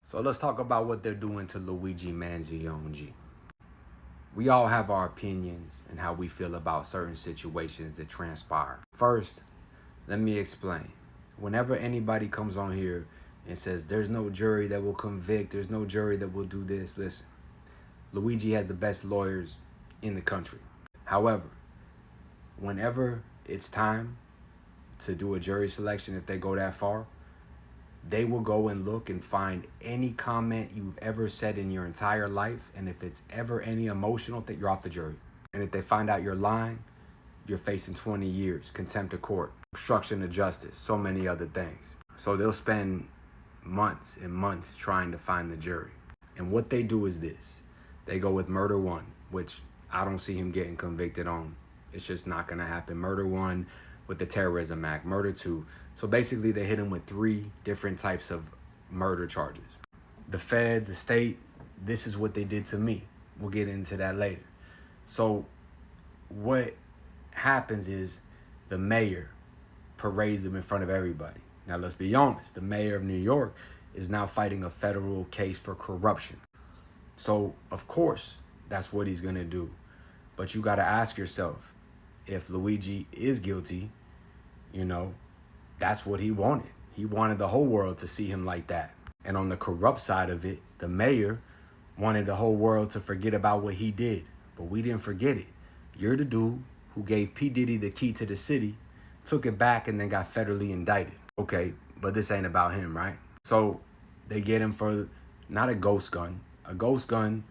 So let's talk about what they're doing to Luigi Mangione. We all have our opinions and how we feel about certain situations that transpire. First, let me explain. Whenever anybody comes on here and says there's no jury that will convict, there's no jury that will do this, listen, Luigi has the best lawyers in the country. However, whenever it's time to do a jury selection, if they go that far, they will go and look and find any comment you've ever said in your entire life. And if it's ever any emotional thing, you're off the jury. And if they find out you're lying, you're facing 20 years, contempt of court, obstruction of justice, so many other things. So they'll spend months and months trying to find the jury. And what they do is this. They go with murder one, which I don't see him getting convicted on. It's just not going to happen. Murder one with the Terrorism Act, murder two. So basically they hit him with 3 different types of murder charges. The feds, the state, this is what they did to me. We'll get into that later. So what happens is the mayor parades him in front of everybody. Now let's be honest, the mayor of New York is now fighting a federal case for corruption. So of course, that's what he's gonna do. But you gotta ask yourself, if Luigi is guilty, that's what he wanted. He wanted the whole world to see him like that. And on the corrupt side of it, the mayor wanted the whole world to forget about what he did. But we didn't forget it. You're the dude who gave P. Diddy the key to the city, took it back, and then got federally indicted. Okay, but this ain't about him, right? So they get him for not a ghost gun. A ghost gun,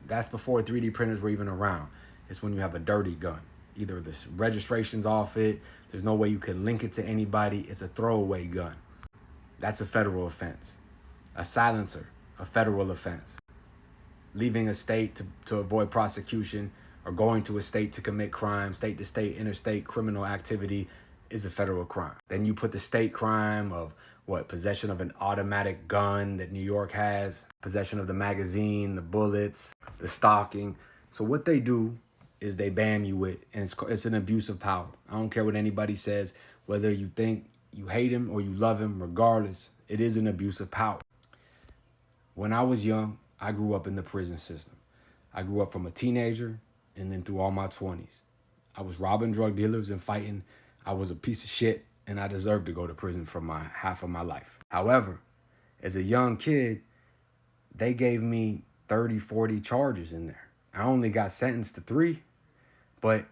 that's before 3D printers were even around. It's when you have a dirty gun. Either the registration's off it, there's no way you can link it to anybody. It's a throwaway gun. That's a federal offense. A silencer, a federal offense. Leaving a state to avoid prosecution or going to a state to commit crime, state to state, interstate criminal activity is a federal crime. Then you put the state crime of possession of an automatic gun that New York has, possession of the magazine, the bullets, the stocking. So what they do is they bam you with, and it's an abuse of power. I don't care what anybody says, whether you think you hate him or you love him, regardless, it is an abuse of power. When I was young, I grew up in the prison system. I grew up from a teenager and then through all my 20s. I was robbing drug dealers and fighting. I was a piece of shit, and I deserved to go to prison for half of my life. However, as a young kid, they gave me 30, 40 charges in there. I only got sentenced to 3, but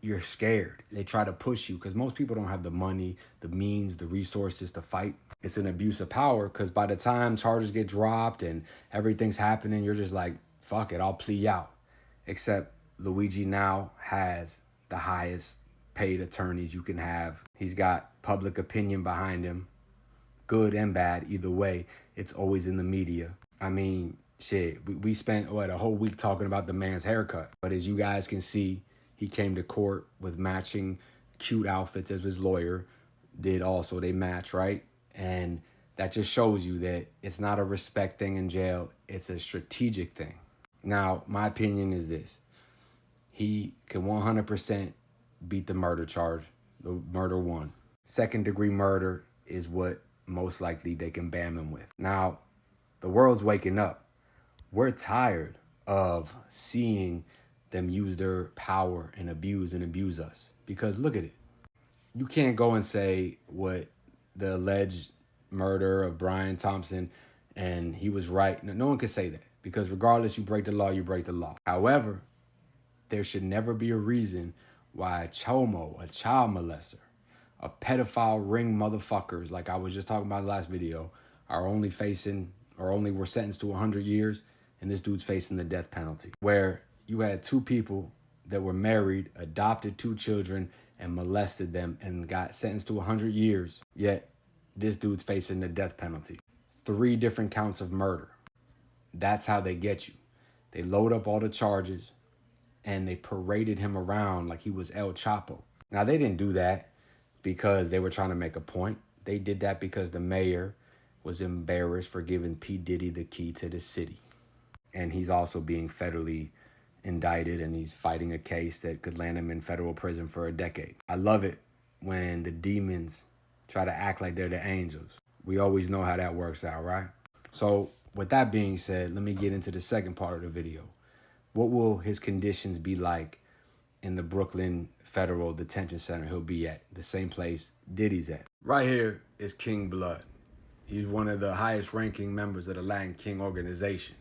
you're scared. They try to push you because most people don't have the money, the means, the resources to fight. It's an abuse of power because by the time charges get dropped and everything's happening, you're just like, fuck it, I'll plea out. Except Luigi now has the highest paid attorneys you can have. He's got public opinion behind him, good and bad, either way. It's always in the media. I mean, shit, we spent, a whole week talking about the man's haircut. But as you guys can see, he came to court with matching cute outfits as his lawyer did also. They match, right? And that just shows you that it's not a respect thing in jail. It's a strategic thing. Now, my opinion is this. He can 100% beat the murder charge, the murder one. 2nd-degree murder is what most likely they can bam him with. Now, the world's waking up. We're tired of seeing them use their power and abuse us. Because look at it. You can't go and say what the alleged murder of Brian Thompson and he was right. No one can say that. Because regardless, you break the law, you break the law. However, there should never be a reason why a chomo, a child molester, a pedophile ring motherfuckers, like I was just talking about in the last video, are only were sentenced to 100 years, and this dude's facing the death penalty. Where you had 2 people that were married, adopted 2 children, and molested them and got sentenced to 100 years, yet this dude's facing the death penalty. 3 different counts of murder. That's how they get you. They load up all the charges, and they paraded him around like he was El Chapo. Now, they didn't do that because they were trying to make a point. They did that because the mayor was embarrassed for giving P. Diddy the key to the city. And he's also being federally indicted, and he's fighting a case that could land him in federal prison for a decade. I love it when the demons try to act like they're the angels. We always know how that works out, right? So with that being said, let me get into the second part of the video. What will his conditions be like in the Brooklyn Federal Detention Center he'll be at? The same place Diddy's at. Right here is King Blood. He's one of the highest ranking members of the Latin King organization.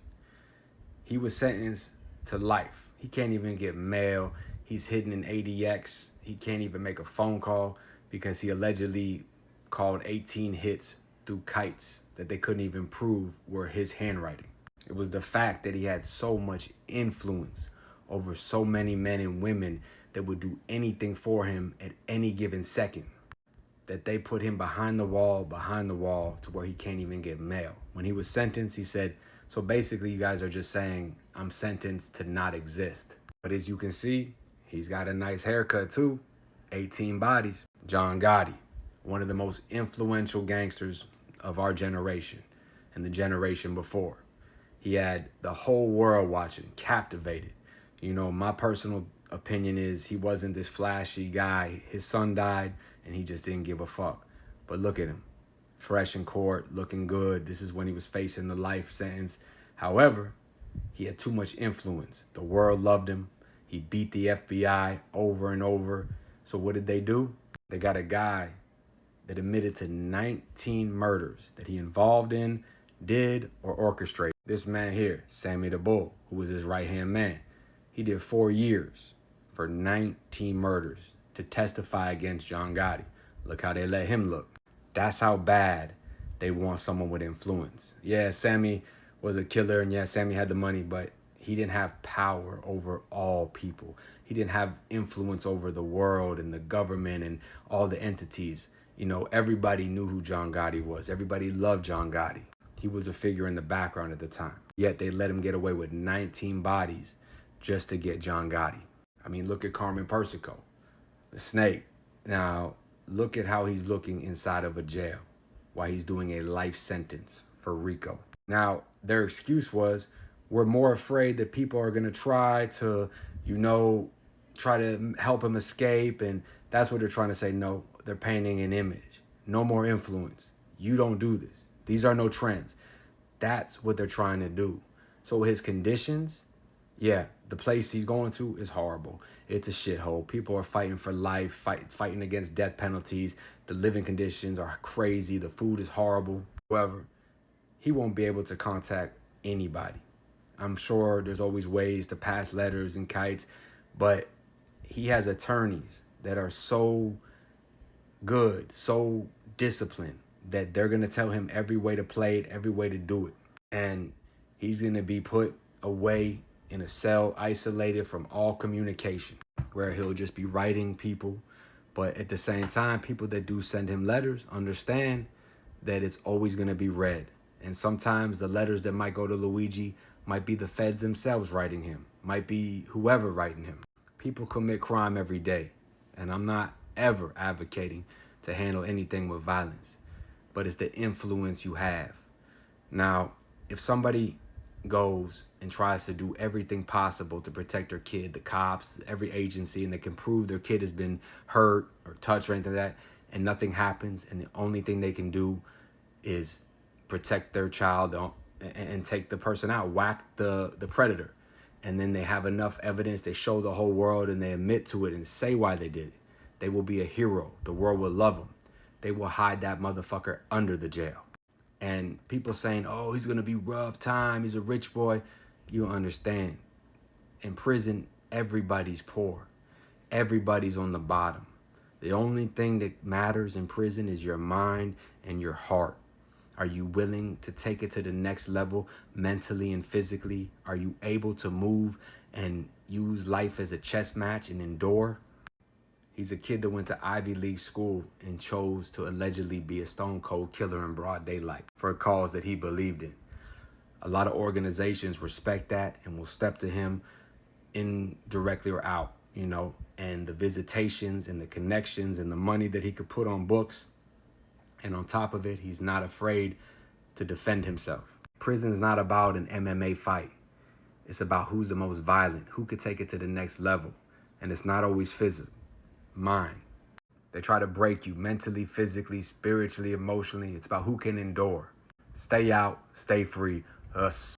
He was sentenced to life. He can't even get mail. He's hidden in ADX. He can't even make a phone call because he allegedly called 18 hits through kites that they couldn't even prove were his handwriting. It was the fact that he had so much influence over so many men and women that would do anything for him at any given second, that they put him behind the wall to where he can't even get mail. When he was sentenced, he said, so basically you guys are just saying I'm sentenced to not exist. But as you can see, he's got a nice haircut too. 18 bodies. John Gotti, one of the most influential gangsters of our generation and the generation before. He had the whole world watching, captivated. You know, my personal opinion is he wasn't this flashy guy. His son died and he just didn't give a fuck. But look at him, fresh in court, looking good. This is when he was facing the life sentence. However, he had too much influence. The world loved him. He beat the FBI over and over. So what did they do? They got a guy that admitted to 19 murders that he involved in, did, or orchestrated. This man here, Sammy the Bull, who was his right-hand man, he did 4 years for 19 murders to testify against John Gotti. Look how they let him look. That's how bad they want someone with influence. Yeah, Sammy was a killer, and yeah, Sammy had the money, but he didn't have power over all people. He didn't have influence over the world and the government and all the entities. You know, everybody knew who John Gotti was. Everybody loved John Gotti. He was a figure in the background at the time. Yet they let him get away with 19 bodies just to get John Gotti. I mean, look at Carmen Persico, the snake. Now, look at how he's looking inside of a jail while he's doing a life sentence for RICO. Now, their excuse was, we're more afraid that people are going to try to, try to help him escape. And that's what they're trying to say. No, they're painting an image. No more influence. You don't do this. These are no trends. That's what they're trying to do. So his conditions, yeah, the place he's going to is horrible. It's a shithole. People are fighting for life, fighting against death penalties. The living conditions are crazy. The food is horrible. However, he won't be able to contact anybody. I'm sure there's always ways to pass letters and kites, but he has attorneys that are so good, so disciplined, that they're going to tell him every way to play it, every way to do it. And he's going to be put away in a cell, isolated from all communication, where he'll just be writing people. But at the same time, people that do send him letters understand that it's always going to be read. And sometimes the letters that might go to Luigi might be the feds themselves writing him, might be whoever writing him. People commit crime every day, and I'm not ever advocating to handle anything with violence, but it's the influence you have. Now, if somebody goes and tries to do everything possible to protect their kid, the cops, every agency, and they can prove their kid has been hurt or touched or anything like that, and nothing happens, and the only thing they can do is protect their child and take the person out, whack the predator. And then they have enough evidence, they show the whole world and they admit to it and say why they did it. They will be a hero. The world will love them. They will hide that motherfucker under the jail. And people saying, oh, he's going to be rough time, he's a rich boy. You don't understand. In prison, everybody's poor. Everybody's on the bottom. The only thing that matters in prison is your mind and your heart. Are you willing to take it to the next level mentally and physically? Are you able to move and use life as a chess match and endure? He's a kid that went to Ivy League school and chose to allegedly be a stone cold killer in broad daylight for a cause that he believed in. A lot of organizations respect that and will step to him indirectly or out, and the visitations and the connections and the money that he could put on books. And on top of it, he's not afraid to defend himself. Prison is not about an MMA fight. It's about who's the most violent, who could take it to the next level. And it's not always physical, mind. They try to break you mentally, physically, spiritually, emotionally. It's about who can endure. Stay out, stay free. Us.